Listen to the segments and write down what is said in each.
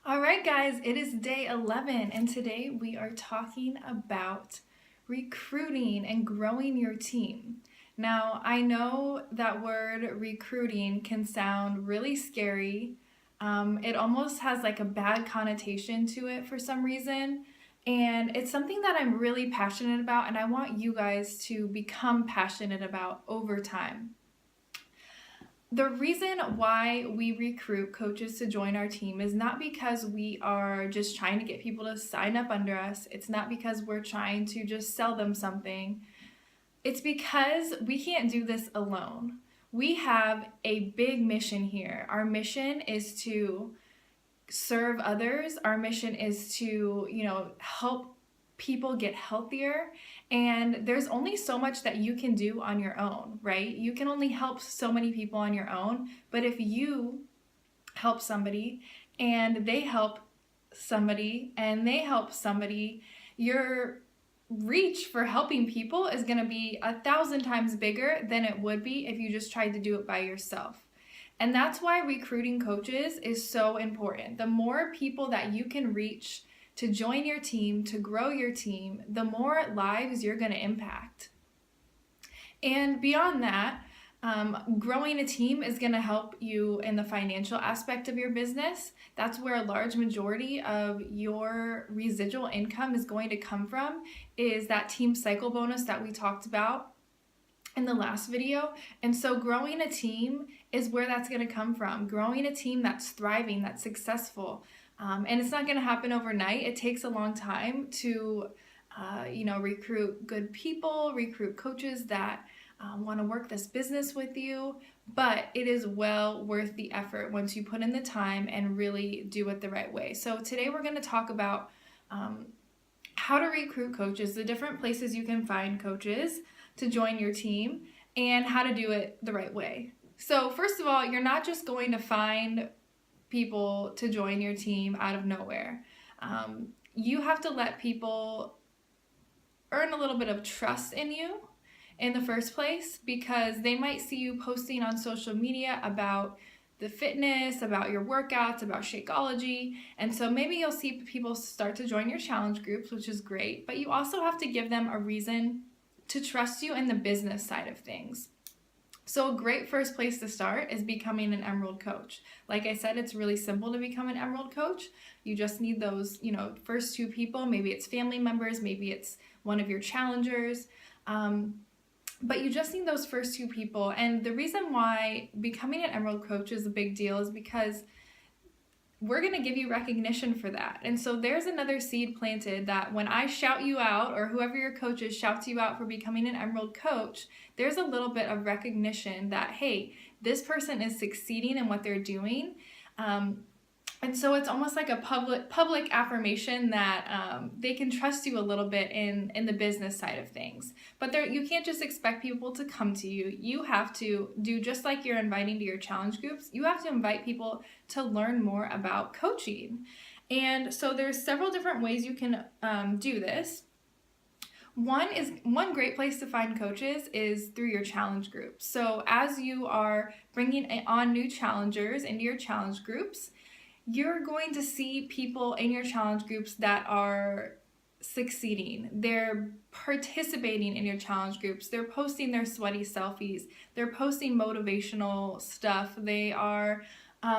All right, guys, it is day 11, and today we are talking about recruiting and growing your team. Now, I know that word recruiting can sound really scary. It almost has like a bad connotation to it for some reason, and it's something that I'm really passionate about, and I want you guys to become passionate about over time. The reason why we recruit coaches to join our team is not because we are just trying to get people to sign up under us. It's not because we're trying to just sell them something. It's because we can't do this alone. We have a big mission here. Our mission is to serve others. Our mission is to, help people get healthier, and there's only so much that you can do on your own, right? You can only help so many people on your own, but if you help somebody and they help somebody and they help somebody, your reach for helping people is going to be 1,000 times bigger than it would be if you just tried to do it by yourself. And that's why recruiting coaches is so important. The more people that you can reach to join your team, to grow your team, the more lives you're going to impact. And beyond that, growing a team is going to help you in the financial aspect of your business. That's where a large majority of your residual income is going to come from, is that team cycle bonus that we talked about in the last video. And so growing a team is where that's going to come from. Growing a team that's thriving, that's successful. And it's not going to happen overnight. It takes a long time to, recruit good people, recruit coaches that want to work this business with you. But it is well worth the effort once you put in the time and really do it the right way. So today we're going to talk about how to recruit coaches, the different places you can find coaches to join your team, and how to do it the right way. So first of all, you're not just going to find people to join your team out of nowhere. You have to let people earn a little bit of trust in you in the first place, because they might see you posting on social media about the fitness, about your workouts, about Shakeology, and so maybe you'll see people start to join your challenge groups, which is great, but you also have to give them a reason to trust you in the business side of things. So a great first place to start is becoming an Emerald coach. Like I said, it's really simple to become an Emerald coach. You just need those, first two people. Maybe it's family members, maybe it's one of your challengers. But you just need those first two people. And the reason why becoming an Emerald coach is a big deal is because we're going to give you recognition for that. And so there's another seed planted that when I shout you out, or whoever your coach is shouts you out for becoming an Emerald coach, there's a little bit of recognition that, hey, this person is succeeding in what they're doing. And so it's almost like a public affirmation that they can trust you a little bit in the business side of things. But you can't just expect people to come to you. You have to do just like you're inviting to your challenge groups. You have to invite people to learn more about coaching. And so there's several different ways you can do this. One great place to find coaches is through your challenge groups. So as you are bringing on new challengers into your challenge groups, you're going to see people in your challenge groups that are succeeding. They're participating in your challenge groups. They're posting their sweaty selfies. They're posting motivational stuff. They are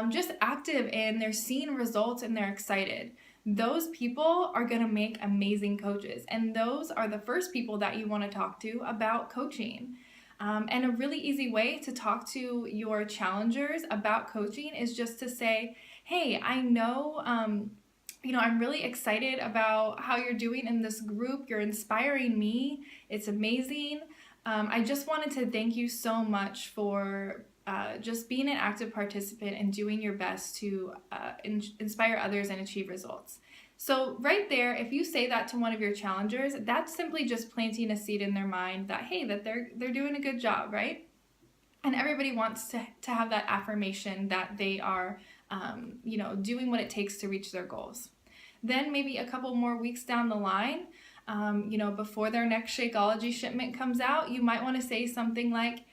just active, and they're seeing results, and they're excited. Those people are going to make amazing coaches, and those are the first people that you want to talk to about coaching. And a really easy way to talk to your challengers about coaching is just to say, hey, I know, I'm really excited about how you're doing in this group. You're inspiring me. It's amazing. I just wanted to thank you so much for just being an active participant and doing your best to inspire others and achieve results. So right there, if you say that to one of your challengers, that's simply just planting a seed in their mind that, hey, that they're doing a good job, right? And everybody wants to have that affirmation that they are doing what it takes to reach their goals. Then maybe a couple more weeks down the line, before their next Shakeology shipment comes out, you might want to say something like,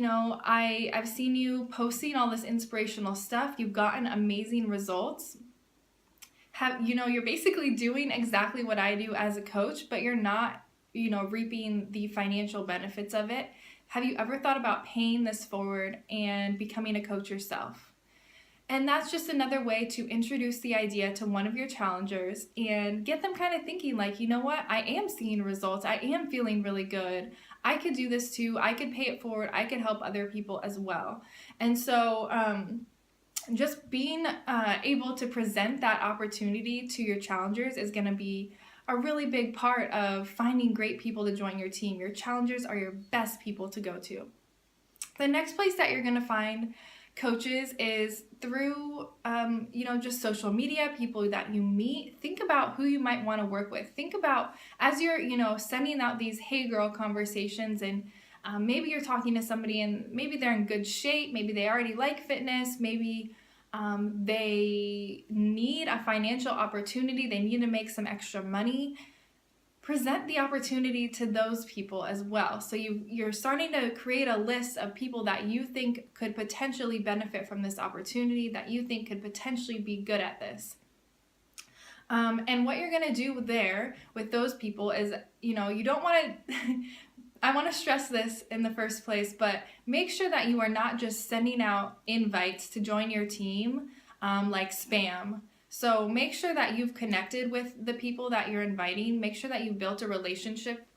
I've seen you posting all this inspirational stuff. You've gotten amazing results. you're basically doing exactly what I do as a coach, but you're not, reaping the financial benefits of it. Have you ever thought about paying this forward and becoming a coach yourself? And that's just another way to introduce the idea to one of your challengers and get them kind of thinking like, you know what, I am seeing results. I am feeling really good. I could do this too. I could pay it forward. I could help other people as well. And so just being able to present that opportunity to your challengers is going to be a really big part of finding great people to join your team. Your challengers are your best people to go to. The next place that you're going to find coaches is through, just social media, people that you meet. Think about who you might want to work with. Think about as you're, sending out these hey girl conversations, and maybe you're talking to somebody and maybe they're in good shape. Maybe they already like fitness. Maybe they need a financial opportunity. They need to make some extra money. Present the opportunity to those people as well. So you're starting to create a list of people that you think could potentially benefit from this opportunity, that you think could potentially be good at this. And what you're going to do there with those people is, you don't want to, I want to stress this in the first place, but make sure that you are not just sending out invites to join your team like spam. So make sure that you've connected with the people that you're inviting. Make sure that you've built a relationship.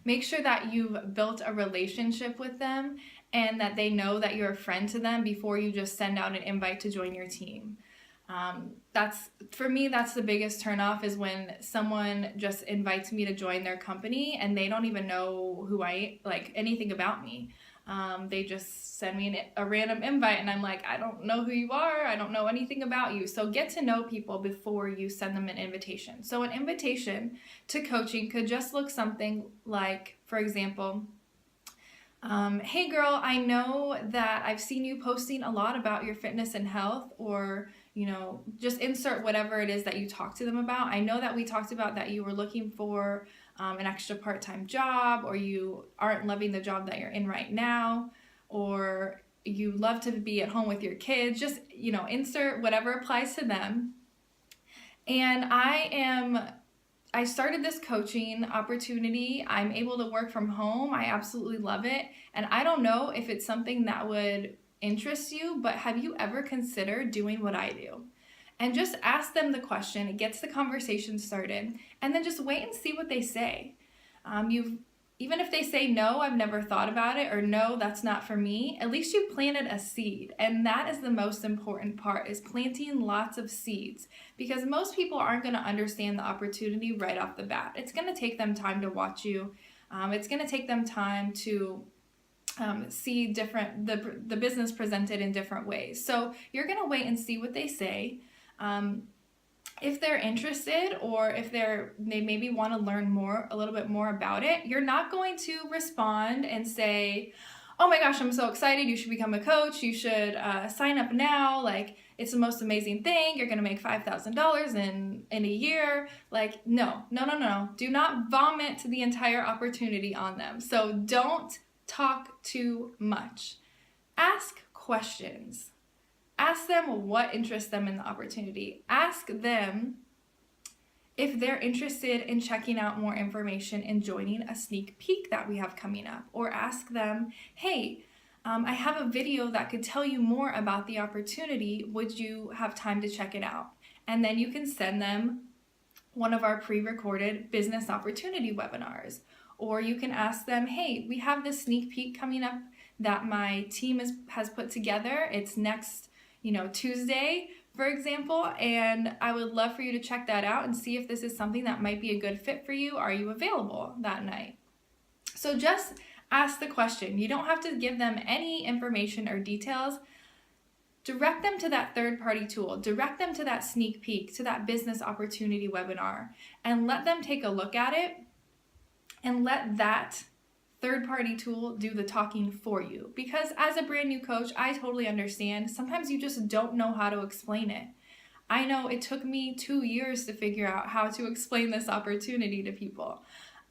Make sure that you've built a relationship with them and that they know that you're a friend to them before you just send out an invite to join your team. For me, that's the biggest turnoff is when someone just invites me to join their company and they don't even know anything about me. They just send me a random invite and I'm like, I don't know who you are. I don't know anything about you. So get to know people before you send them an invitation. So an invitation to coaching could just look something like, for example, hey girl, I know that I've seen you posting a lot about your fitness and health, or just insert whatever it is that you talk to them about. I know that we talked about that you were looking for an extra part-time job, or you aren't loving the job that you're in right now, or you love to be at home with your kids. Just, insert whatever applies to them. And I started this coaching opportunity. I'm able to work from home. I absolutely love it. And I don't know if it's something that would interest you, but have you ever considered doing what I do? And just ask them the question. It gets the conversation started, and then just wait and see what they say. Even if they say, no, I've never thought about it, or no, that's not for me, at least you planted a seed. And that is the most important part, is planting lots of seeds, because most people aren't going to understand the opportunity right off the bat. It's going to take them time to watch you. It's going to take them time to see the business presented in different ways. So you're going to wait and see what they say. If they're interested, or if they maybe want to learn a little bit more about it, you're not going to respond and say, oh my gosh, I'm so excited, you should become a coach, you should sign up now, like it's the most amazing thing, you're going to make $5,000 in a year. Like, no. Do not vomit the entire opportunity on them. So don't talk too much. Ask questions. Ask them what interests them in the opportunity. Ask them if they're interested in checking out more information and joining a sneak peek that we have coming up. Or ask them, hey, I have a video that could tell you more about the opportunity. Would you have time to check it out? And then you can send them one of our pre-recorded business opportunity webinars. Or you can ask them, hey, we have this sneak peek coming up that my team has put together. It's next Tuesday, for example, and I would love for you to check that out and see if this is something that might be a good fit for you. Are you available that night? So just ask the question. You don't have to give them any information or details. Direct them to that third-party tool. Direct them to that sneak peek, to that business opportunity webinar, and let them take a look at it, and let that third-party tool do the talking for you. Because as a brand new coach, I totally understand. Sometimes you just don't know how to explain it. I know it took me 2 years to figure out how to explain this opportunity to people.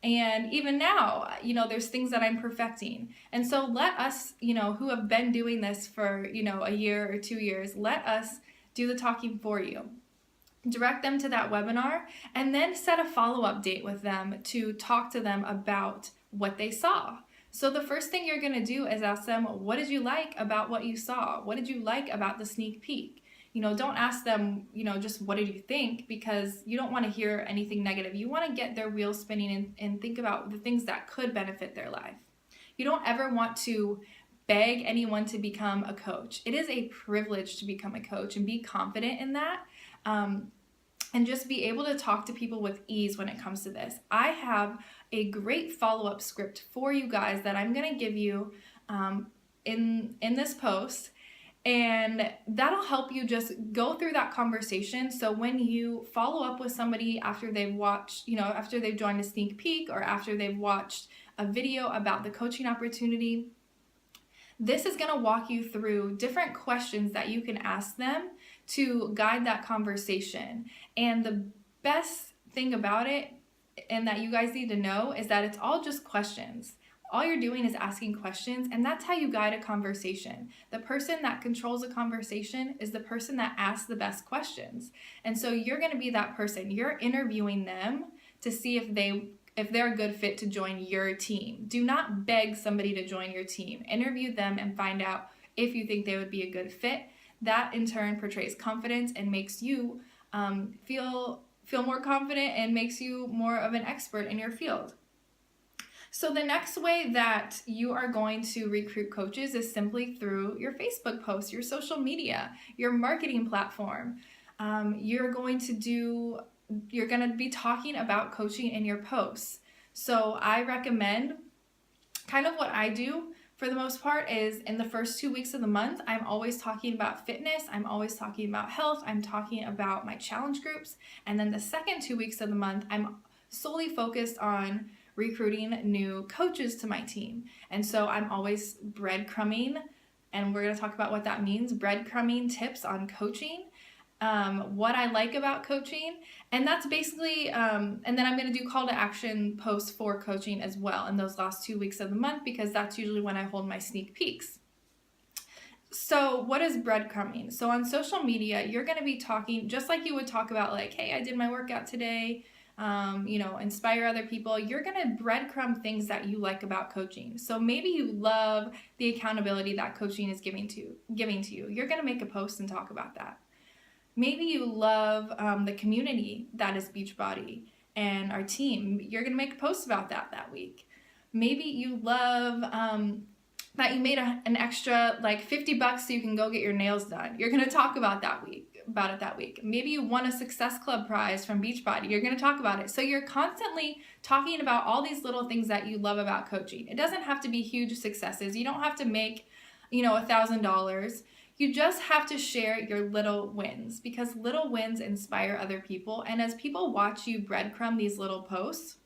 And even now, there's things that I'm perfecting. And so let us, who have been doing this for, a year or 2 years, let us do the talking for you. Direct them to that webinar, and then set a follow-up date with them to talk to them about what they saw. So the first thing you're going to do is ask them, what did you like about what you saw? What did you like about the sneak peek? Don't ask them, just what did you think, because you don't want to hear anything negative. You want to get their wheels spinning and think about the things that could benefit their life. You don't ever want to beg anyone to become a coach. It is a privilege to become a coach, and be confident in that. And just be able to talk to people with ease when it comes to this. I have a great follow-up script for you guys that I'm going to give you in this post, and that'll help you just go through that conversation. So when you follow up with somebody after they've watched, after they've joined a sneak peek, or after they've watched a video about the coaching opportunity, this is going to walk you through different questions that you can ask them to guide that conversation. And the best thing about it, and that you guys need to know, is that it's all just questions. All you're doing is asking questions, and that's how you guide a conversation. The person that controls a conversation is the person that asks the best questions. And so you're going to be that person. You're interviewing them to see if they're a good fit to join your team. Do not beg somebody to join your team. Interview them and find out if you think they would be a good fit. That in turn portrays confidence and makes you feel more confident, and makes you more of an expert in your field. So the next way that you are going to recruit coaches is simply through your Facebook posts, your social media, your marketing platform. You're going to be talking about coaching in your posts. So I recommend, kind of what I do for the most part, is in the first 2 weeks of the month, I'm always talking about fitness, I'm always talking about health, I'm talking about my challenge groups. And then the second 2 weeks of the month, I'm solely focused on recruiting new coaches to my team. And so I'm always breadcrumbing, and we're going to talk about what that means, breadcrumbing tips on coaching, what I like about coaching, and that's basically, and then I'm going to do call to action posts for coaching as well in those last 2 weeks of the month, because that's usually when I hold my sneak peeks. So what is breadcrumbing? So on social media, you're going to be talking just like you would talk about, like, hey, I did my workout today, inspire other people. You're going to breadcrumb things that you like about coaching. So maybe you love the accountability that coaching is giving to you. You're going to make a post and talk about that. Maybe you love the community that is Beachbody and our team. You're going to make a post about that week. Maybe you love that you made an extra like $50 so you can go get your nails done. You're going to talk about it that week. Maybe you won a Success Club prize from Beachbody. You're going to talk about it. So you're constantly talking about all these little things that you love about coaching. It doesn't have to be huge successes. You don't have to make, $1,000. You just have to share your little wins, because little wins inspire other people. And as people watch you breadcrumb these little posts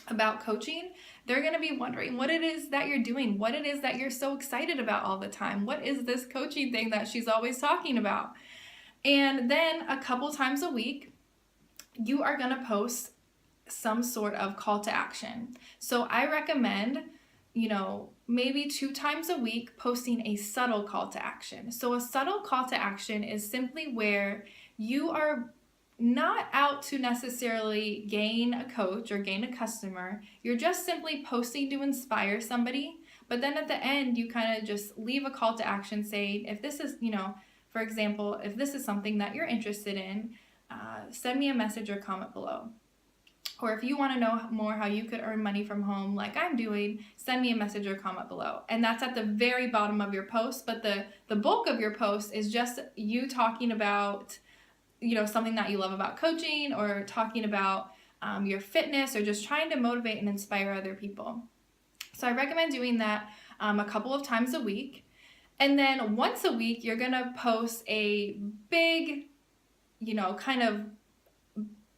about coaching, they're going to be wondering what it is that you're doing, what it is that you're so excited about all the time. What is this coaching thing that she's always talking about? And then a couple times a week, you are going to post some sort of call to action. So I recommend, maybe 2 times a week posting a subtle call to action. So a subtle call to action is simply where you are not out to necessarily gain a coach or gain a customer. You're just simply posting to inspire somebody. But then at the end, you kind of just leave a call to action saying, if this is, for example, if this is something that you're interested in, send me a message or comment below. Or if you want to know more how you could earn money from home like I'm doing, send me a message or comment below. And that's at the very bottom of your post, but the bulk of your post is just you talking about, something that you love about coaching, or talking about your fitness, or just trying to motivate and inspire other people. So I recommend doing that a couple of times a week. And then once a week, you're going to post a big, kind of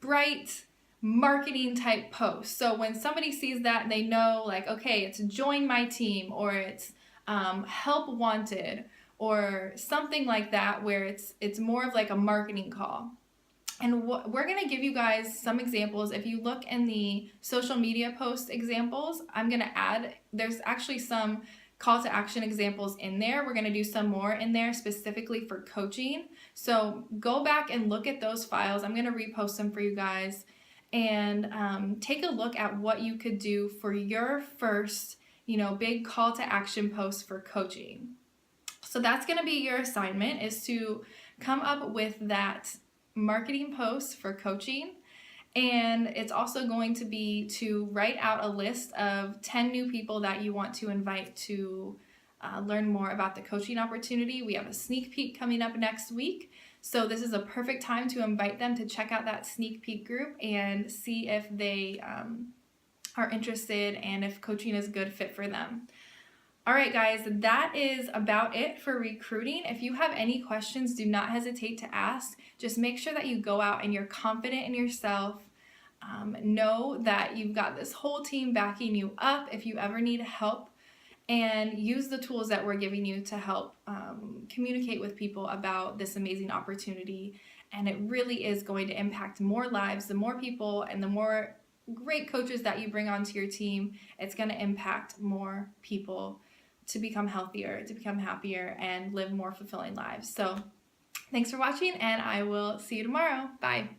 bright, marketing type post. So when somebody sees that, they know, like, okay, it's join my team, or it's help wanted, or something like that, where it's more of like a marketing call. And we're going to give you guys some examples. If you look in the social media post examples, I'm going to add, there's actually some call to action examples in there. We're going to do some more in there specifically for coaching. So go back and look at those files. I'm going to repost them for you guys, and take a look at what you could do for your first, big call to action post for coaching. So that's going to be your assignment, is to come up with that marketing post for coaching. And it's also going to be to write out a list of 10 new people that you want to invite to learn more about the coaching opportunity. We have a sneak peek coming up next week. So this is a perfect time to invite them to check out that sneak peek group and see if they are interested and if coaching is a good fit for them. All right, guys, that is about it for recruiting. If you have any questions, do not hesitate to ask. Just make sure that you go out and you're confident in yourself. Know that you've got this whole team backing you up if you ever need help, and use the tools that we're giving you to help communicate with people about this amazing opportunity. And it really is going to impact more lives. The more people and the more great coaches that you bring onto your team, it's going to impact more people to become healthier, to become happier, and live more fulfilling lives. So thanks for watching, and I will see you tomorrow. Bye.